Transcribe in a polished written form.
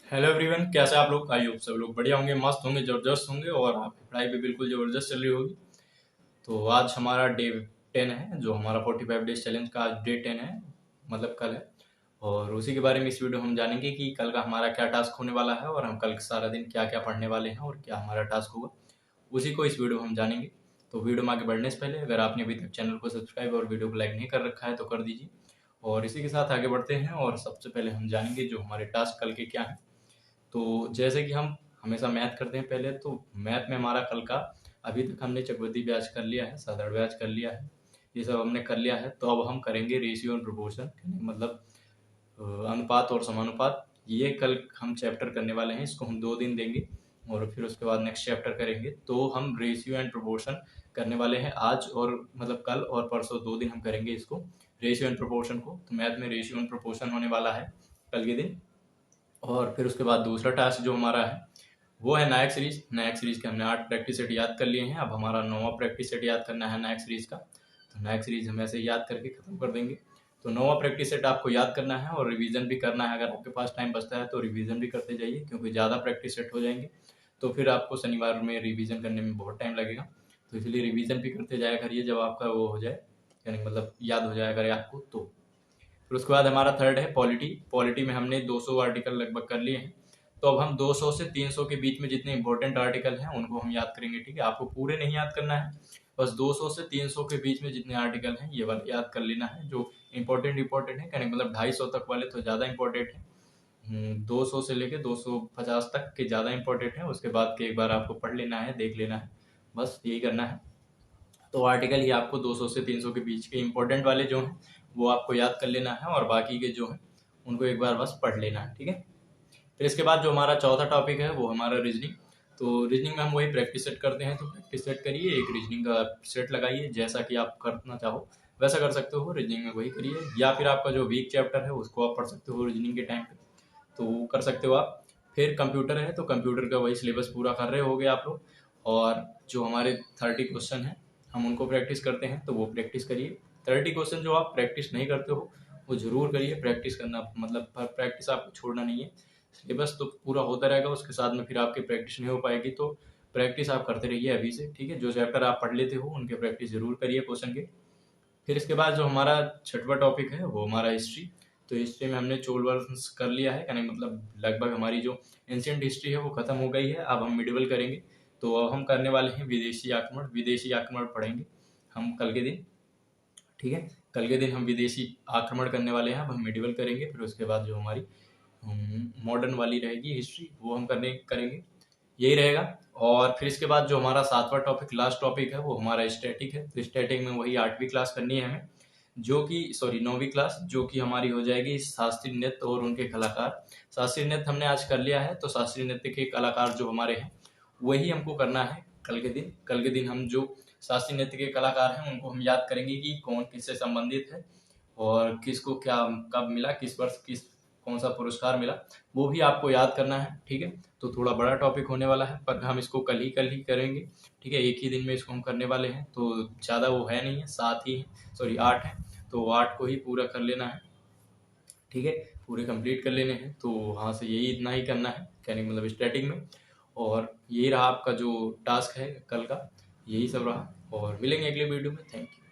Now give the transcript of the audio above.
Hello everyone, कैसे आप लोग? आई होप सब लोग बढ़िया होंगे, मस्त होंगे, जबरदस्त होंगे और आपकी पढ़ाई भी बिल्कुल जबरदस्त चल रही होगी। तो आज हमारा डे 10 है, जो हमारा 45 डेज चैलेंज का आज डे 10 है, मतलब कल है। और उसी के बारे में इस वीडियो में हम जानेंगे कि कल का हमारा क्या टास्क होने वाला है और हम कल सारा दिन क्या क्या पढ़ने वाले हैं और क्या हमारा टास्क होगा, उसी को इस वीडियो में हम जानेंगे। तो वीडियो में आगे बढ़ने से पहले अगर आपने अभी तक चैनल को सब्सक्राइब और वीडियो को लाइक नहीं कर रखा है तो कर दीजिए। और इसी के साथ आगे बढ़ते हैं और सबसे पहले हम जानेंगे जो हमारे टास्क कल के क्या हैं। तो जैसे कि हम हमेशा मैथ करते हैं पहले, तो मैथ में हमारा कल का अभी तक हमने चक्रवृद्धि ब्याज कर लिया है, साधारण ब्याज कर लिया है, ये सब हमने कर लिया है। तो अब हम करेंगे रेशियो एंड प्रोपोर्शन, मतलब अनुपात और समानुपात। ये कल हम चैप्टर करने वाले हैं, इसको हम 2 दिन देंगे और फिर उसके बाद नेक्स्ट चैप्टर करेंगे। तो हम रेशियो एंड प्रोपोर्शन करने वाले हैं आज, और मतलब कल और परसों 2 दिन हम करेंगे इसको, रेशियो एंड प्रोपोर्शन को। तो मैथ में रेशियो एंड प्रोपोर्शन होने वाला है कल के दिन। और फिर उसके बाद दूसरा टास्क जो हमारा है वो है नायक सीरीज। नायक सीरीज के हमने 8 प्रैक्टिस सेट याद कर लिए हैं, अब हमारा 9वां प्रैक्टिस सेट याद करना है नायक सीरीज का। तो नायक सीरीज हम ऐसे याद करके खत्म कर देंगे। तो 9वां प्रैक्टिस सेट आपको याद करना है और रिवीजन भी करना है। अगर आपके पास टाइम बचता है तो रिवीजन भी करते जाइए, क्योंकि ज़्यादा प्रैक्टिस सेट हो जाएंगे तो फिर आपको शनिवार में रिवीजन करने में बहुत टाइम लगेगा। तो इसलिए रिवीजन भी करते जाया करिए जब आपका वो हो जाए, यानी मतलब याद हो जाया करे आपको। तो फिर उसके बाद हमारा थर्ड है पॉलिटी। पॉलिटी में हमने 200 आर्टिकल लगभग कर लिए हैं। तो अब हम 200 से 300 के बीच में जितने इंपॉर्टेंट आर्टिकल हैं उनको हम याद करेंगे। ठीक है, आपको पूरे नहीं याद करना है, बस 200 से 300 के बीच में जितने आर्टिकल हैं ये वाले याद कर लेना है, जो इंपॉर्टेंट है। कहने मतलब 250 तक वाले तो ज़्यादा इंपॉर्टेंट है, 200 से लेके 250 तक के ज़्यादा इंपॉर्टेंट है। उसके बाद के एक बार आपको पढ़ लेना है, देख लेना है, बस यही करना है। तो आर्टिकल ही आपको 200 से 300 के बीच के इंपॉर्टेंट वाले जो हैं वो आपको याद कर लेना है, और बाकी के जो हैं उनको एक बार बस पढ़ लेना है। ठीक है, फिर इसके बाद जो हमारा चौथा टॉपिक है वो हमारा रीजनिंग। तो रीजनिंग में हम वही प्रैक्टिस सेट करते हैं, तो प्रैक्टिस सेट करिए, एक रीजनिंग का सेट लगाइए, जैसा कि आप करना चाहो वैसा कर सकते हो। रीजनिंग में वही करिए, या फिर आपका जो वीक चैप्टर है उसको आप पढ़ सकते हो रीजनिंग के टाइम पे, तो वो कर सकते हो आप। फिर कंप्यूटर है, तो कंप्यूटर का वही सिलेबस पूरा कर रहे होगे आप लोग। और जो हमारे 30 क्वेश्चन हैं हम उनको प्रैक्टिस करते हैं, तो वो प्रैक्टिस करिए। 30 क्वेश्चन जो आप प्रैक्टिस नहीं करते हो वो जरूर करिए। प्रैक्टिस करना मतलब प्रैक्टिस आपको छोड़ना नहीं है। सिलेबस तो पूरा होता रहेगा, उसके साथ में फिर आपकी प्रैक्टिस नहीं हो पाएगी, तो प्रैक्टिस आप करते रहिए अभी से। ठीक है, जो चैप्टर आप पढ़ लेते हो उनके प्रैक्टिस जरूर करिए क्वेश्चन के। फिर इसके बाद जो हमारा छठवां टॉपिक है वो हमारा हिस्ट्री। तो हिस्ट्री में हमने चोल वंश कर लिया है, यानी मतलब लगभग हमारी जो एंशियंट हिस्ट्री है वो खत्म हो गई है। अब हम मिडिवल करेंगे। तो अब हम करने वाले हैं विदेशी आक्रमण। विदेशी आक्रमण पढ़ेंगे हम कल के दिन। ठीक है, कल के दिन हम विदेशी आक्रमण करने वाले हैं, अब हम मिडिवल करेंगे। फिर उसके बाद जो हमारी मॉडर्न वाली रहेगी हिस्ट्री वो हम करेंगे, यही रहेगा। और फिर इसके बाद जो हमारा सातवां टॉपिक लास्ट टॉपिक है वो हमारा स्टैटिक है। तो स्टैटिक में वही 8वीं क्लास करनी है हमें, जो कि 9वीं क्लास, जो कि हमारी हो जाएगी शास्त्रीय नृत्य और उनके कलाकार। शास्त्रीय नृत्य हमने आज कर लिया है, तो शास्त्रीय नृत्य के कलाकार जो हमारे हैं वही हमको करना है कल के दिन। कल के दिन हम जो शास्त्रीय नृत्य के कलाकार हैं उनको हम याद करेंगे कि कौन किससे संबंधित है और किसको क्या कब मिला, किस वर्ष किस कौन सा पुरस्कार मिला, वो भी आपको याद करना है। ठीक है, तो थोड़ा बड़ा टॉपिक होने वाला है, पर हम इसको कल ही करेंगे। ठीक है, एक ही दिन में इसको हम करने वाले हैं, तो ज़्यादा वो है नहीं है, 7 ही है, 8 है। तो 8 को ही पूरा कर लेना है। ठीक है, पूरे कंप्लीट कर लेने हैं। तो वहाँ से यही इतना ही करना है, कहने का मतलब स्टार्टिंग में। और यही रहा आपका जो टास्क है कल का, यही सब रहा। और मिलेंगे अगले वीडियो में। Thank you.